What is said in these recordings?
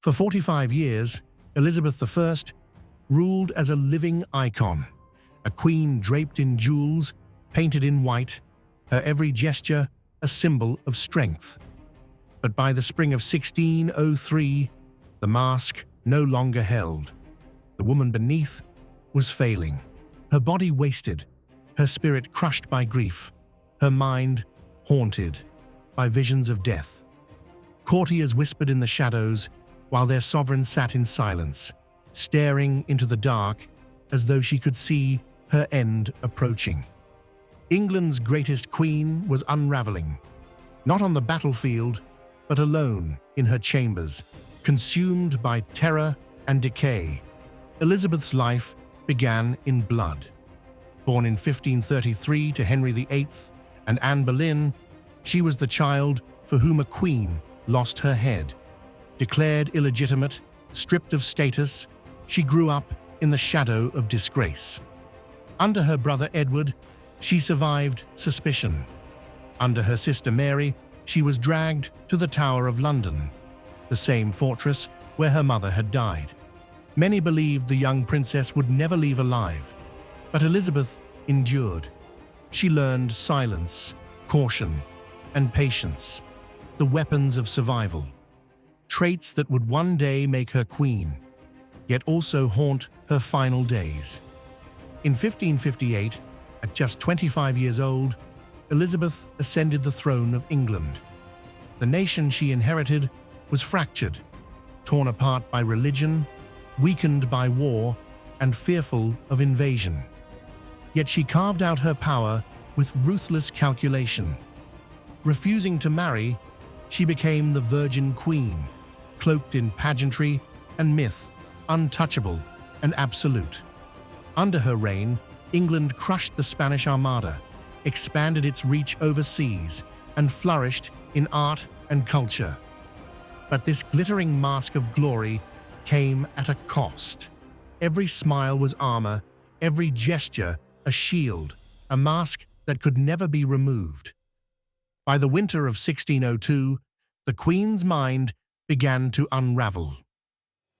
For 45 years, Elizabeth I ruled as a living icon, a queen draped in jewels, painted in white, her every gesture a symbol of strength. But by the spring of 1603, the mask no longer held. The woman beneath was failing, her body wasted, her spirit crushed by grief, her mind haunted by visions of death. Courtiers whispered in the shadows while their sovereign sat in silence, staring into the dark as though she could see her end approaching. England's greatest queen was unraveling, not on the battlefield, but alone in her chambers, consumed by terror and decay. Elizabeth's life began in blood. Born in 1533 to Henry VIII and Anne Boleyn, she was the child for whom a queen lost her head. Declared illegitimate, stripped of status, she grew up in the shadow of disgrace. Under her brother Edward, she survived suspicion. Under her sister Mary, she was dragged to the Tower of London, the same fortress where her mother had died. Many believed the young princess would never leave alive, but Elizabeth endured. She learned silence, caution, and patience, the weapons of survival, traits that would one day make her queen, yet also haunt her final days. In 1558, at just 25 years old, Elizabeth ascended the throne of England. The nation she inherited was fractured, torn apart by religion, weakened by war, and fearful of invasion. Yet she carved out her power with ruthless calculation. Refusing to marry, she became the Virgin Queen, cloaked in pageantry and myth, untouchable and absolute. Under her reign, England crushed the Spanish Armada, expanded its reach overseas, and flourished in art and culture. But this glittering mask of glory came at a cost. Every smile was armor, every gesture a shield, a mask that could never be removed. By the winter of 1602, the Queen's mind began to unravel.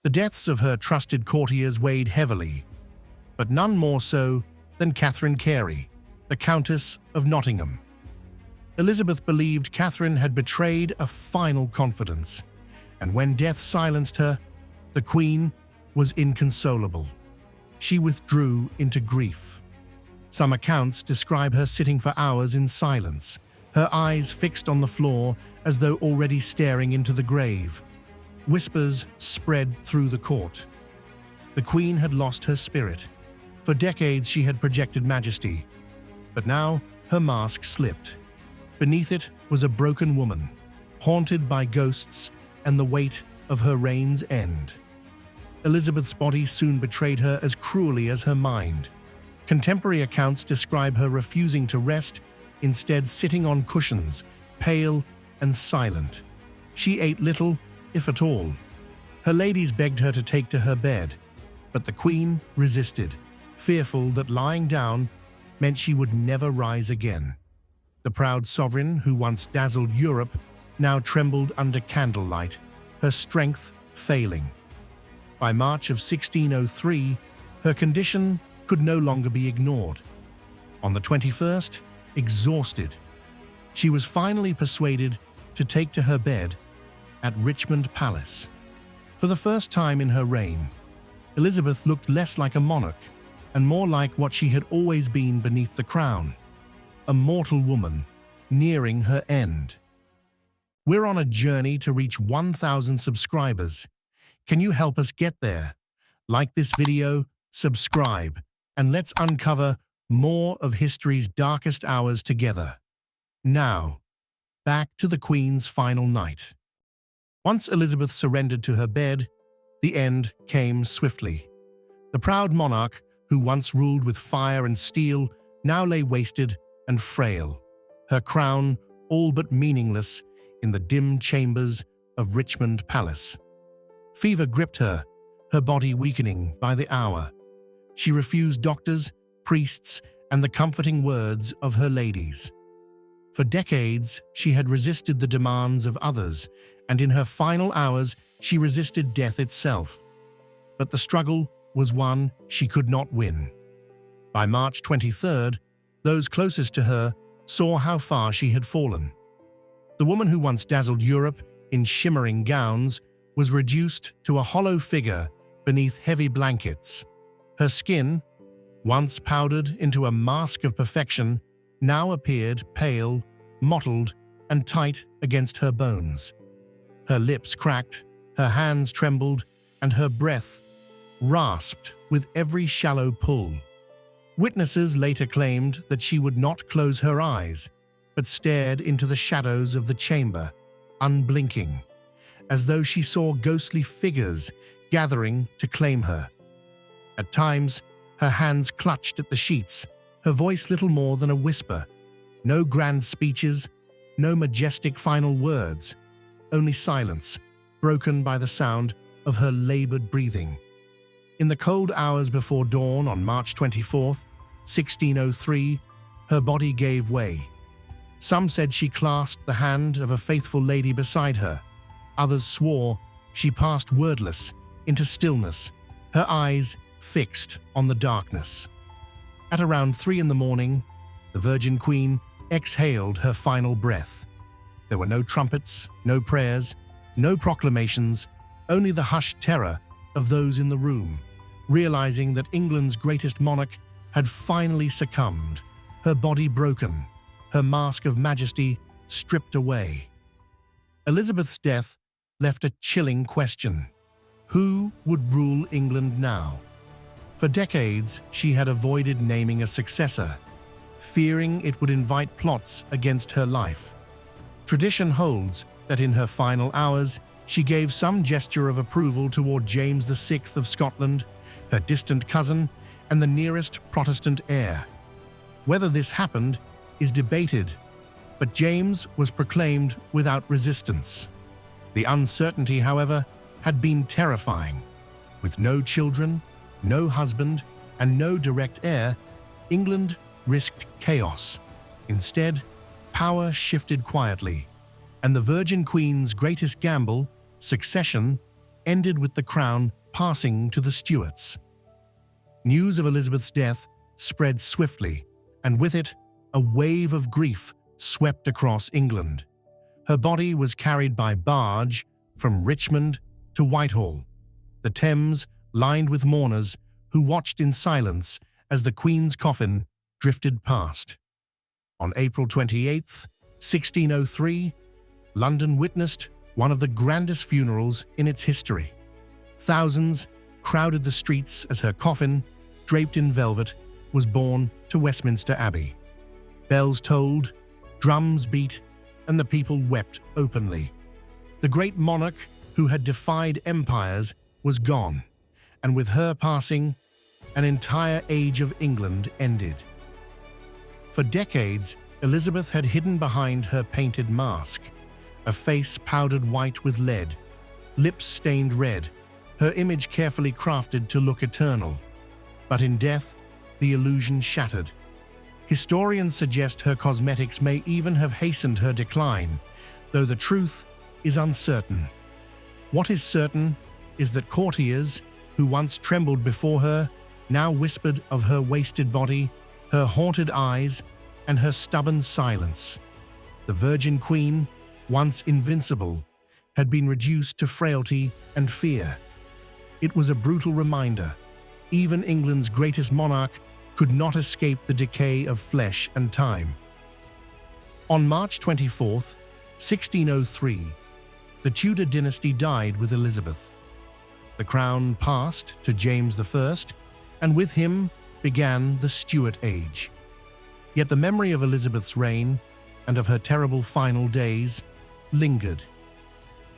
The deaths of her trusted courtiers weighed heavily, but none more so than Catherine Carey, the Countess of Nottingham. Elizabeth believed Catherine had betrayed a final confidence, and when death silenced her, the Queen was inconsolable. She withdrew into grief. Some accounts describe her sitting for hours in silence, her eyes fixed on the floor as though already staring into the grave. Whispers spread through the court. The Queen had lost her spirit. For decades she had projected majesty, but now her mask slipped. Beneath it was a broken woman, haunted by ghosts and the weight of her reign's end. Elizabeth's body soon betrayed her as cruelly as her mind. Contemporary accounts describe her refusing to rest, instead sitting on cushions, pale and silent. She ate little, if at all. Her ladies begged her to take to her bed, but the Queen resisted, fearful that lying down meant she would never rise again. The proud sovereign who once dazzled Europe now trembled under candlelight, her strength failing. By March of 1603, her condition could no longer be ignored. On the 21st, exhausted, she was finally persuaded to take to her bed at Richmond Palace. For the first time in her reign, Elizabeth looked less like a monarch and more like what she had always been beneath the crown, a mortal woman nearing her end. We're on a journey to reach 1,000 subscribers. Can you help us get there? Like this video, subscribe, and let's uncover more of history's darkest hours together. Now, back to the Queen's final night. Once Elizabeth surrendered to her bed, the end came swiftly. The proud monarch, who once ruled with fire and steel, now lay wasted and frail, her crown all but meaningless in the dim chambers of Richmond Palace. Fever gripped her, her body weakening by the hour. She refused doctors, priests, and the comforting words of her ladies. For decades, she had resisted the demands of others, and in her final hours, she resisted death itself. But the struggle was one she could not win. By March 23rd, those closest to her saw how far she had fallen. The woman who once dazzled Europe in shimmering gowns was reduced to a hollow figure beneath heavy blankets. Her skin, once powdered into a mask of perfection, now appeared pale, mottled, and tight against her bones. Her lips cracked, her hands trembled, and her breath rasped with every shallow pull. Witnesses later claimed that she would not close her eyes, but stared into the shadows of the chamber, unblinking, as though she saw ghostly figures gathering to claim her. At times, her hands clutched at the sheets, her voice little more than a whisper. No grand speeches, no majestic final words, only silence, broken by the sound of her labored breathing. In the cold hours before dawn on March 24th, 1603, her body gave way. Some said she clasped the hand of a faithful lady beside her. Others swore she passed wordless into stillness, her eyes fixed on the darkness. At around 3 in the morning, the Virgin Queen exhaled her final breath. There were no trumpets, no prayers, no proclamations, only the hushed terror of those in the room, realizing that England's greatest monarch had finally succumbed, her body broken, her mask of majesty stripped away. Elizabeth's death left a chilling question. Who would rule England now? For decades, she had avoided naming a successor, fearing it would invite plots against her life. Tradition holds that in her final hours, she gave some gesture of approval toward James VI of Scotland, her distant cousin and the nearest Protestant heir. Whether this happened is debated, but James was proclaimed without resistance. The uncertainty, however, had been terrifying. With no children, no husband, and no direct heir, England risked chaos. Instead, power shifted quietly, and the Virgin Queen's greatest gamble, succession, ended with the crown passing to the Stuarts. News of Elizabeth's death spread swiftly, and with it, a wave of grief swept across England. Her body was carried by barge from Richmond to Whitehall, the Thames lined with mourners who watched in silence as the Queen's coffin drifted past. On April 28, 1603, London witnessed one of the grandest funerals in its history. Thousands crowded the streets as her coffin, draped in velvet, was borne to Westminster Abbey. Bells tolled, drums beat, and the people wept openly. The great monarch who had defied empires was gone, and with her passing, an entire age of England ended. For decades, Elizabeth had hidden behind her painted mask, a face powdered white with lead, lips stained red, her image carefully crafted to look eternal. But in death, the illusion shattered. Historians suggest her cosmetics may even have hastened her decline, though the truth is uncertain. What is certain is that courtiers, who once trembled before her, now whispered of her wasted body, her haunted eyes, and her stubborn silence. The Virgin Queen, once invincible, had been reduced to frailty and fear. It was a brutal reminder. Even England's greatest monarch could not escape the decay of flesh and time. On March 24, 1603, the Tudor dynasty died with Elizabeth. The crown passed to James I, and with him began the Stuart Age. Yet the memory of Elizabeth's reign and of her terrible final days lingered.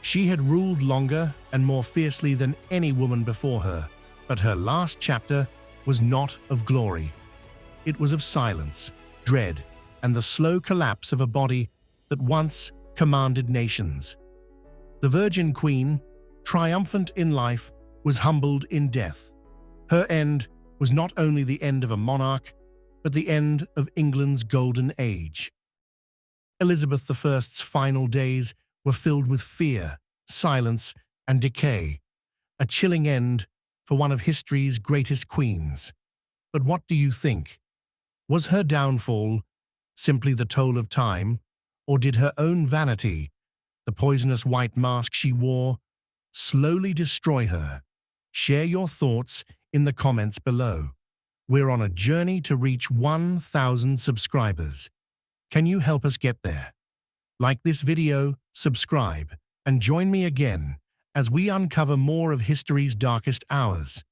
She had ruled longer and more fiercely than any woman before her, but her last chapter was not of glory. It was of silence, dread, and the slow collapse of a body that once commanded nations. The Virgin Queen, triumphant in life, was humbled in death. Her end was not only the end of a monarch, but the end of England's golden age. Elizabeth I's final days were filled with fear, silence, and decay, a chilling end for one of history's greatest queens. But what do you think? Was her downfall simply the toll of time, or did her own vanity, the poisonous white mask she wore, slowly destroy her? Share your thoughts in the comments below. We're on a journey to reach 1,000 subscribers. Can you help us get there? Like this video, subscribe, and join me again as we uncover more of history's darkest hours.